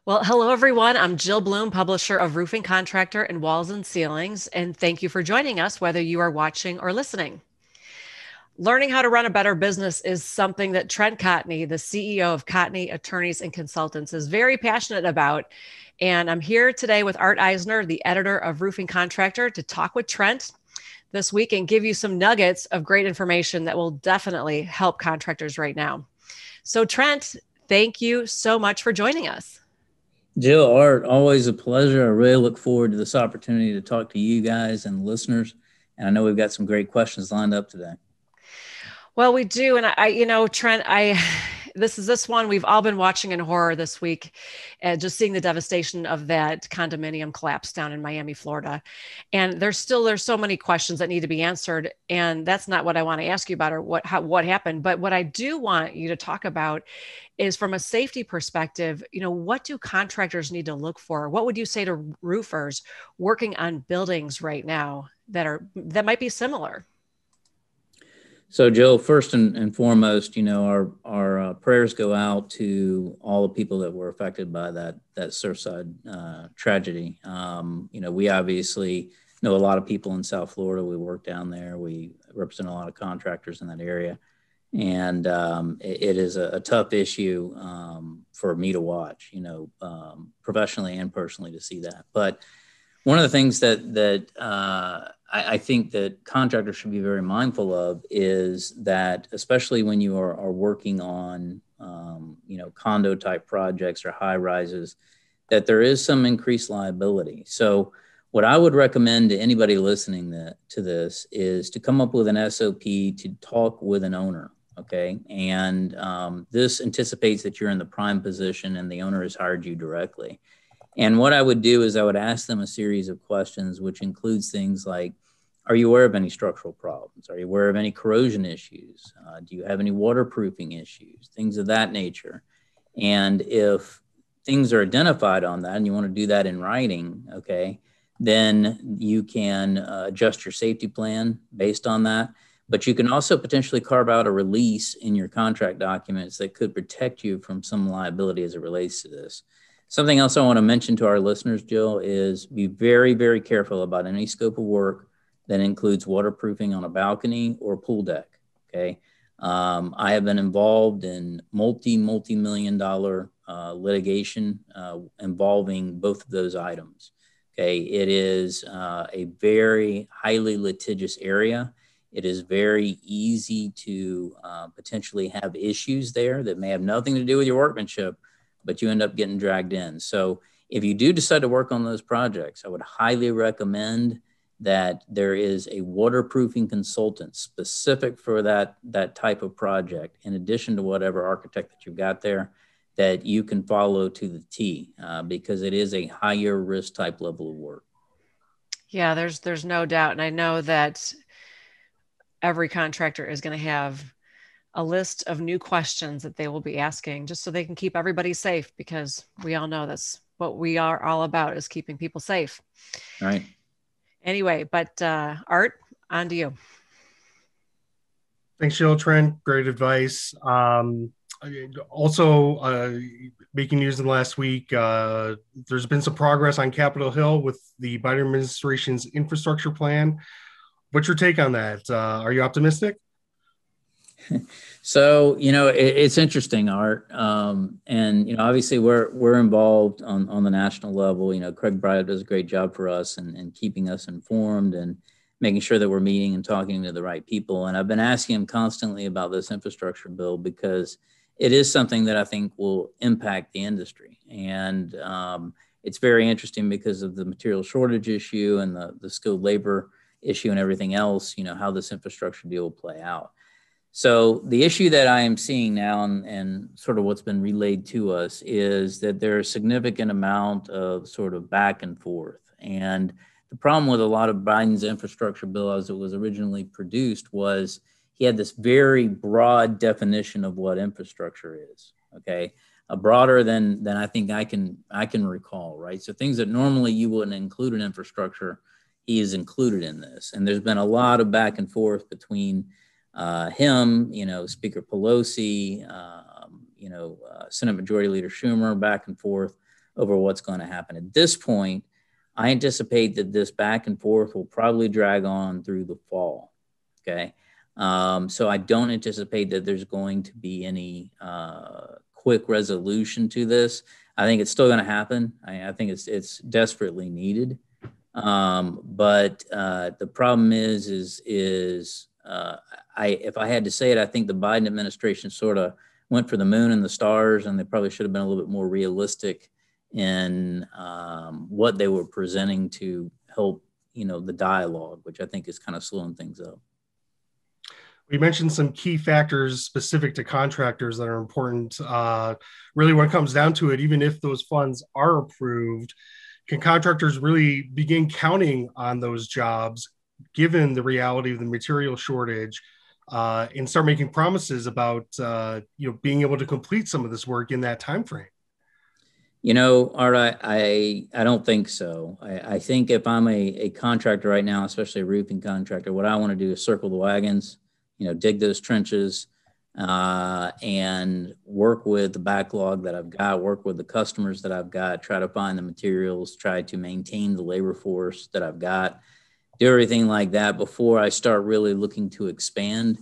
Well, hello everyone. I'm Jill Bloom, publisher of Roofing Contractor and Walls and Ceilings, and thank you for joining us, whether you are watching or listening. Learning how to run a better business is something that Trent Cotney, the CEO of Cotney Attorneys and Consultants, is very passionate about. And I'm here today with Art Eisner, the editor of Roofing Contractor, to talk with Trent this week and give you some nuggets of great information that will definitely help contractors right now. So, Trent, thank you so much for joining us. Jill, Art, always a pleasure. I really look forward to this opportunity to talk to you guys and listeners. And I know we've got some great questions lined up today. Well, we do. And Trent, this one we've all been watching in horror this week, just seeing the devastation of that condominium collapse down in Miami, Florida. And there's so many questions that need to be answered. And that's not what I want to ask you about or what happened. But what I do want you to talk about is from a safety perspective, what do contractors need to look for? What would you say to roofers working on buildings right now that might be similar? So, Jill, first and foremost, our prayers go out to all the people that were affected by that Surfside tragedy. We obviously know a lot of people in South Florida. We work down there. We represent a lot of contractors in that area. And it is a tough issue for me to watch, professionally and personally to see that. But one of the things that I think that contractors should be very mindful of is that, especially when you are working on, condo type projects or high rises, that there is some increased liability. So what I would recommend to anybody listening to this is to come up with an SOP to talk with an owner. Okay. And this anticipates that you're in the prime position and the owner has hired you directly. And what I would do is I would ask them a series of questions, which includes things like, are you aware of any structural problems? Are you aware of any corrosion issues? Do you have any waterproofing issues? Things of that nature. And if things are identified on that and you want to do that in writing, okay, then you can adjust your safety plan based on that. But you can also potentially carve out a release in your contract documents that could protect you from some liability as it relates to this. Something else I want to mention to our listeners, Jill, is be very, very careful about any scope of work that includes waterproofing on a balcony or pool deck, okay? I have been involved in multi-million dollar litigation involving both of those items, okay? It is a very highly litigious area. It is very easy to potentially have issues there that may have nothing to do with your workmanship, but you end up getting dragged in. So if you do decide to work on those projects, I would highly recommend that there is a waterproofing consultant specific for that type of project, in addition to whatever architect that you've got there, that you can follow to the T, because it is a higher risk type level of work. Yeah, there's no doubt. And I know that every contractor is going to have a list of new questions that they will be asking just so they can keep everybody safe, because we all know that's what we are all about, is keeping people safe. Right. Anyway, but Art, on to you. Thanks, Jill. Trent, great advice. Also, making news in the last week, there's been some progress on Capitol Hill with the Biden administration's infrastructure plan. What's your take on that? Are you optimistic? So, it's interesting, Art. And, obviously we're involved on the national level. Craig Breyer does a great job for us and keeping us informed and making sure that we're meeting and talking to the right people. And I've been asking him constantly about this infrastructure bill because it is something that I think will impact the industry. And it's very interesting because of the material shortage issue and the skilled labor issue and everything else, how this infrastructure deal will play out. So the issue that I am seeing now and sort of what's been relayed to us is that there's a significant amount of sort of back and forth. And the problem with a lot of Biden's infrastructure bill as it was originally produced was he had this very broad definition of what infrastructure is, okay? Broader than I think I can recall, right? So things that normally you wouldn't include in infrastructure, he is included in this. And there's been a lot of back and forth between him, Speaker Pelosi, Senate Majority Leader Schumer, back and forth over what's going to happen. At this point, I anticipate that this back and forth will probably drag on through the fall. Okay. So I don't anticipate that there's going to be any quick resolution to this. I think it's still going to happen. I think it's desperately needed. But the problem is if I had to say it, I think the Biden administration sort of went for the moon and the stars, and they probably should have been a little bit more realistic in what they were presenting to help, the dialogue, which I think is kind of slowing things up. We mentioned some key factors specific to contractors that are important. Really, when it comes down to it, even if those funds are approved, can contractors really begin counting on those jobs, given the reality of the material shortage, and start making promises about being able to complete some of this work in that time frame? Art, I don't think so. I think if I'm a contractor right now, especially a roofing contractor, what I want to do is circle the wagons, dig those trenches, and work with the backlog that I've got, work with the customers that I've got, try to find the materials, try to maintain the labor force that I've got, do everything like that before I start really looking to expand.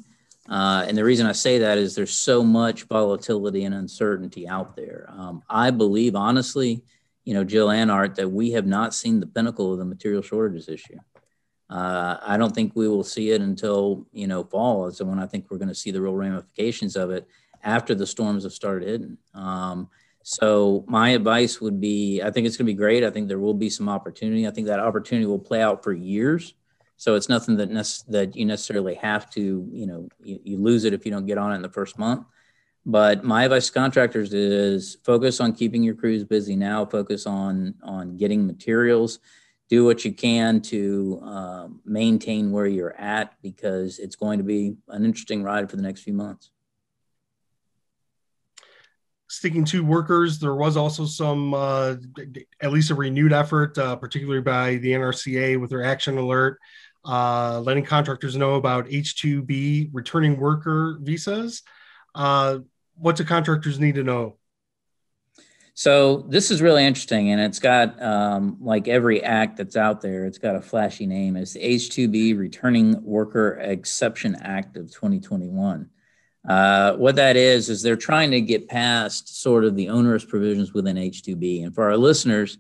And the reason I say that is there's so much volatility and uncertainty out there. I believe, honestly, Jill and Art, that we have not seen the pinnacle of the material shortages issue. I don't think we will see it until, fall. So when I think we're going to see the real ramifications of it after the storms have started hitting. So my advice would be, I think it's going to be great. I think there will be some opportunity. I think that opportunity will play out for years. So it's nothing that you necessarily have to, you lose it if you don't get on it in the first month. But my advice to contractors is focus on keeping your crews busy now, focus on getting materials, do what you can to maintain where you're at, because it's going to be an interesting ride for the next few months. Sticking to workers, there was also some, at least a renewed effort, particularly by the NRCA with their action alert, letting contractors know about H-2B returning worker visas. What do contractors need to know? So this is really interesting, and it's got, like every act that's out there, it's got a flashy name. It's the H-2B Returning Worker Exception Act of 2021. What that is they're trying to get past sort of the onerous provisions within H-2B. And for our listeners,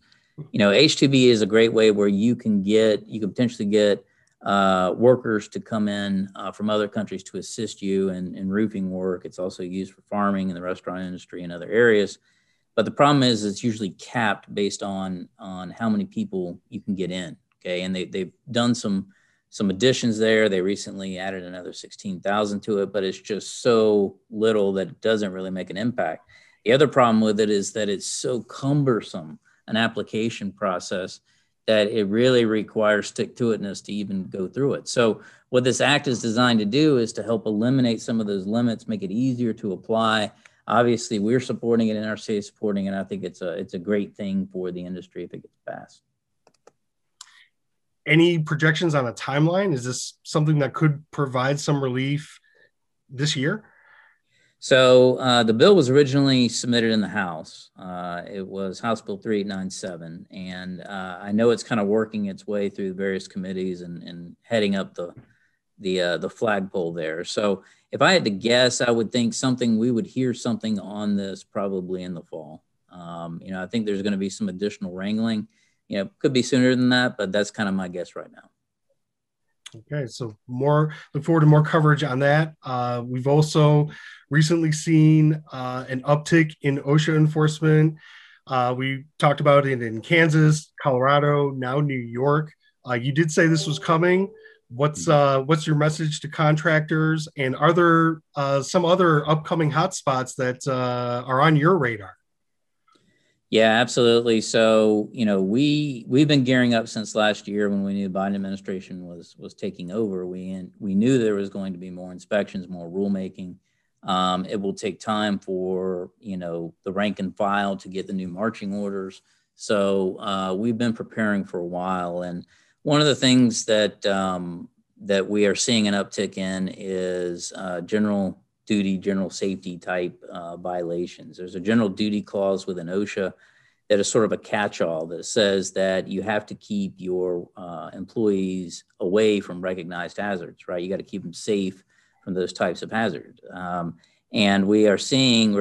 H-2B is a great way where you can potentially get workers to come in from other countries to assist you in roofing work. It's also used for farming and the restaurant industry and other areas. But the problem is it's usually capped based on how many people you can get in. Okay. And they've done some additions there. They recently added another 16,000 to it, but it's just so little that it doesn't really make an impact. The other problem with it is that it's so cumbersome an application process that it really requires stick-to-itness to even go through it. So what this act is designed to do is to help eliminate some of those limits, make it easier to apply. Obviously, we're supporting it, NRCA is supporting it. I think it's a great thing for the industry if it gets passed. Any projections on a timeline? Is this something that could provide some relief this year? So the bill was originally submitted in the House. It was House Bill 3897. And I know it's kind of working its way through the various committees and heading up the flagpole there. So if I had to guess, I would think we would hear something on this probably in the fall. I think there's going to be some additional wrangling. Could be sooner than that, but that's kind of my guess right now. Okay, so look forward to more coverage on that. We've also recently seen an uptick in OSHA enforcement. We talked about it in Kansas, Colorado, now New York. You did say this was coming. What's your message to contractors? And are there some other upcoming hotspots that are on your radar? Yeah, absolutely. So, we've been gearing up since last year when we knew the Biden administration was taking over. We knew there was going to be more inspections, more rulemaking. It will take time for, the rank and file to get the new marching orders. So we've been preparing for a while. And one of the things that we are seeing an uptick in is general duty, general safety type violations. There's a general duty clause within OSHA that is sort of a catch-all that says that you have to keep your employees away from recognized hazards, right? You got to keep them safe from those types of hazards. And we're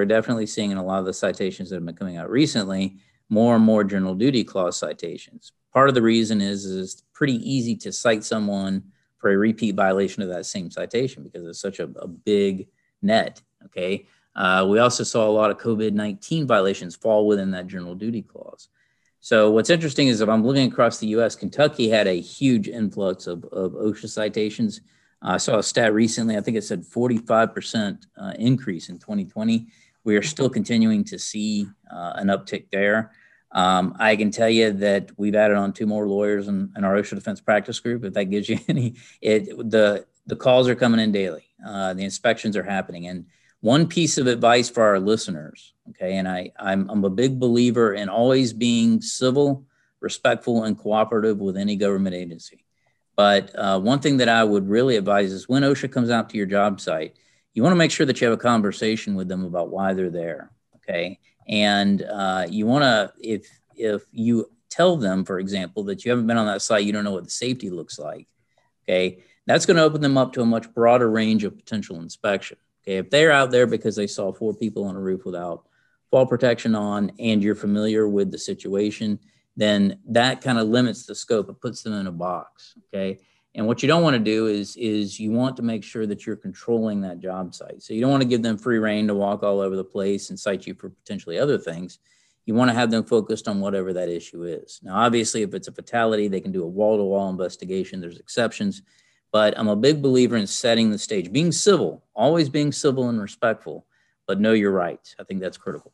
definitely seeing in a lot of the citations that have been coming out recently, more and more general duty clause citations. Part of the reason is it's pretty easy to cite someone for a repeat violation of that same citation because it's such a big net, okay? We also saw a lot of COVID-19 violations fall within that general duty clause. So what's interesting is if I'm looking across the U.S., Kentucky had a huge influx of OSHA citations. I saw a stat recently, I think it said 45% increase in 2020. We are still continuing to see an uptick there. I can tell you that we've added on 2 more lawyers in our OSHA defense practice group. If that gives you any, the calls are coming in daily. The inspections are happening. And one piece of advice for our listeners, okay, and I'm a big believer in always being civil, respectful, and cooperative with any government agency. But one thing that I would really advise is when OSHA comes out to your job site, you want to make sure that you have a conversation with them about why they're there, okay? And you want to, if you tell them, for example, that you haven't been on that site, you don't know what the safety looks like, okay? That's going to open them up to a much broader range of potential inspection, okay? If they're out there because they saw 4 people on a roof without fall protection on and you're familiar with the situation, then that kind of limits the scope. It puts them in a box, okay? And what you don't want to do is you want to make sure that you're controlling that job site. So you don't want to give them free rein to walk all over the place and cite you for potentially other things. You want to have them focused on whatever that issue is. Now, obviously, if it's a fatality, they can do a wall-to-wall investigation. There's exceptions. But I'm a big believer in setting the stage, being civil, always being civil and respectful, but know your rights. I think that's critical.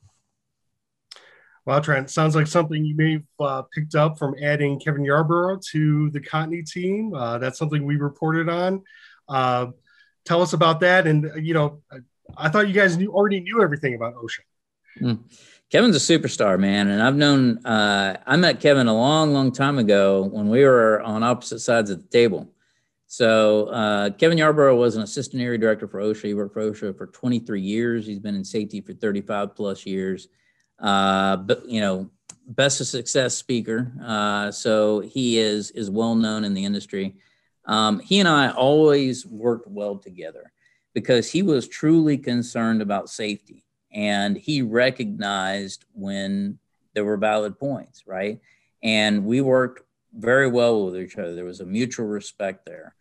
Well, Trent, sounds like something you may have picked up from adding Kevin Yarborough to the Cottney team. That's something we reported on. Tell us about that. And, I thought you guys already knew everything about OSHA. Kevin's a superstar, man. And I met Kevin a long, long time ago when we were on opposite sides of the table. So Kevin Yarborough was an assistant area director for OSHA. He worked for OSHA for 23 years. He's been in safety for 35 plus years. But best of success speaker. So he is well known in the industry. He and I always worked well together because he was truly concerned about safety and he recognized when there were valid points, right? And we worked very well with each other. There was a mutual respect there.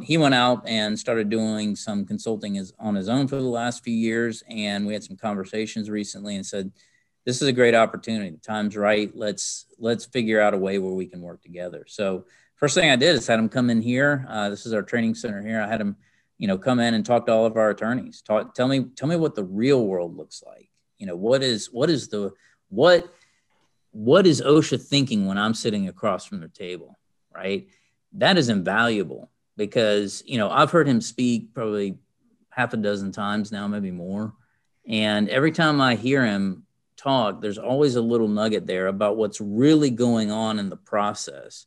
He went out and started doing some consulting on his own for the last few years. And we had some conversations recently and said, this is a great opportunity. The time's right. Let's figure out a way where we can work together. So first thing I did is had him come in here. This is our training center here. I had him, come in and talk to all of our attorneys. Tell me what the real world looks like. What is OSHA thinking when I'm sitting across from their table, right? That is invaluable because, I've heard him speak probably half a dozen times now, maybe more. And every time I hear him talk, there's always a little nugget there about what's really going on in the process.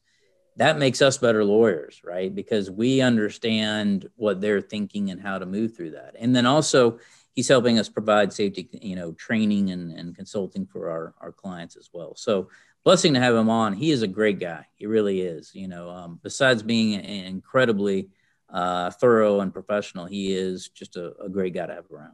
That makes us better lawyers, right? Because we understand what they're thinking and how to move through that. And then also he's helping us provide safety, training and consulting for our clients as well. So blessing to have him on. He is a great guy. He really is. Besides being incredibly thorough and professional, he is just a great guy to have around.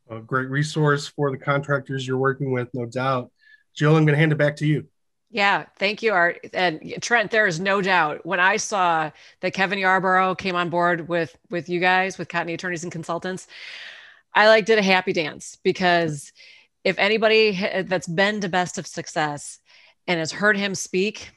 A great resource for the contractors you're working with, no doubt. Jill, I'm going to hand it back to you. Yeah, thank you, Art. And Trent, there is no doubt when I saw that Kevin Yarborough came on board with you guys, with Cottney Attorneys and Consultants, I did a happy dance because if anybody that's been to Best of Success and has heard him speak,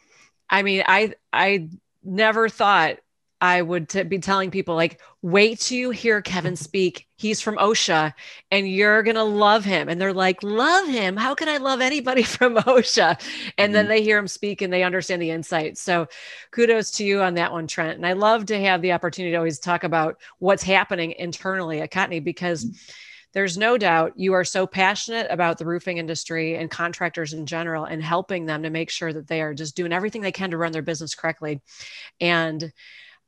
I never thought I would be telling people wait till you hear Kevin speak. He's from OSHA and you're going to love him. And they're like, love him. How can I love anybody from OSHA? And then they hear him speak and they understand the insight. So kudos to you on that one, Trent. And I love to have the opportunity to always talk about what's happening internally at Cottney because there's no doubt you are so passionate about the roofing industry and contractors in general and helping them to make sure that they are just doing everything they can to run their business correctly. And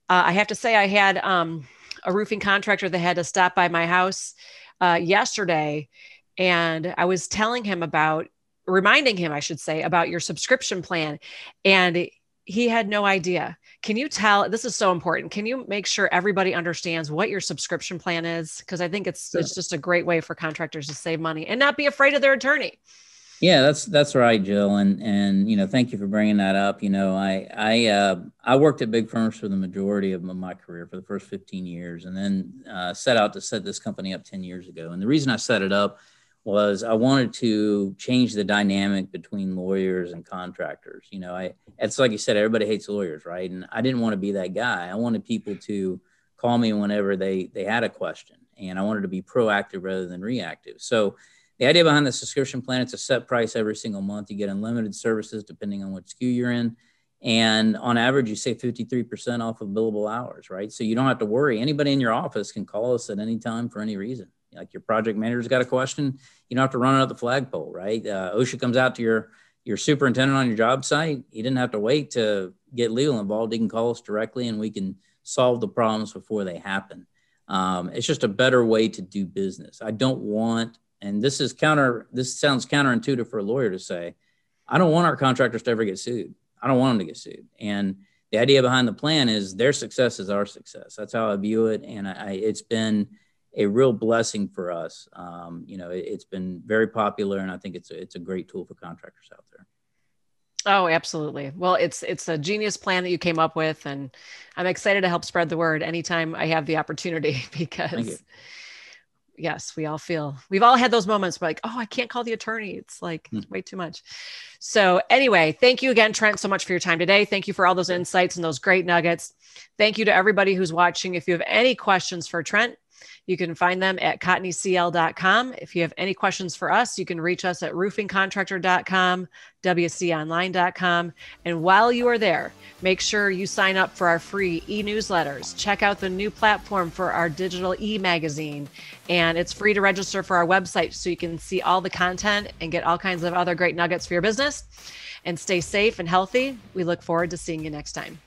I have to say I had a roofing contractor that had to stop by my house yesterday, and I was telling him about reminding him, I should say, about your subscription plan. And he had no idea. Can you tell, this is so important. Can you make sure everybody understands what your subscription plan is? Because I think it's just a great way for contractors to save money and not be afraid of their attorney. Yeah, that's right, Jill. And thank you for bringing that up. I worked at big firms for the majority of my career, for the first 15 years, and then set out to set this company up 10 years ago. And the reason I set it up was I wanted to change the dynamic between lawyers and contractors. It's like you said, everybody hates lawyers, right? And I didn't want to be that guy. I wanted people to call me whenever they had a question, and I wanted to be proactive rather than reactive. So the idea behind the subscription plan, it's a set price every single month. You get unlimited services depending on what SKU you're in. And on average, you save 53% off of billable hours, right? So you don't have to worry. Anybody in your office can call us at any time for any reason. Like your project manager's got a question, you don't have to run it up the flagpole, right? OSHA comes out to your superintendent on your job site. He didn't have to wait to get legal involved. He can call us directly and we can solve the problems before they happen. It's just a better way to do business. I don't want, and this sounds counterintuitive for a lawyer to say, I don't want our contractors to ever get sued. I don't want them to get sued. And the idea behind the plan is their success is our success. That's how I view it. And it's been a real blessing for us. It's been very popular, and I think it's a great tool for contractors out there. Oh, absolutely. Well, it's a genius plan that you came up with, and I'm excited to help spread the word anytime I have the opportunity, because yes, we've all had those moments where like, oh, I can't call the attorney. It's like way too much. So anyway, thank you again, Trent, so much for your time today. Thank you for all those insights and those great nuggets. Thank you to everybody who's watching. If you have any questions for Trent, you can find them at cottonycl.com. If you have any questions for us, you can reach us at roofingcontractor.com, wconline.com. And while you are there, make sure you sign up for our free e-newsletters. Check out the new platform for our digital e-magazine. And it's free to register for our website so you can see all the content and get all kinds of other great nuggets for your business. And stay safe and healthy. We look forward to seeing you next time.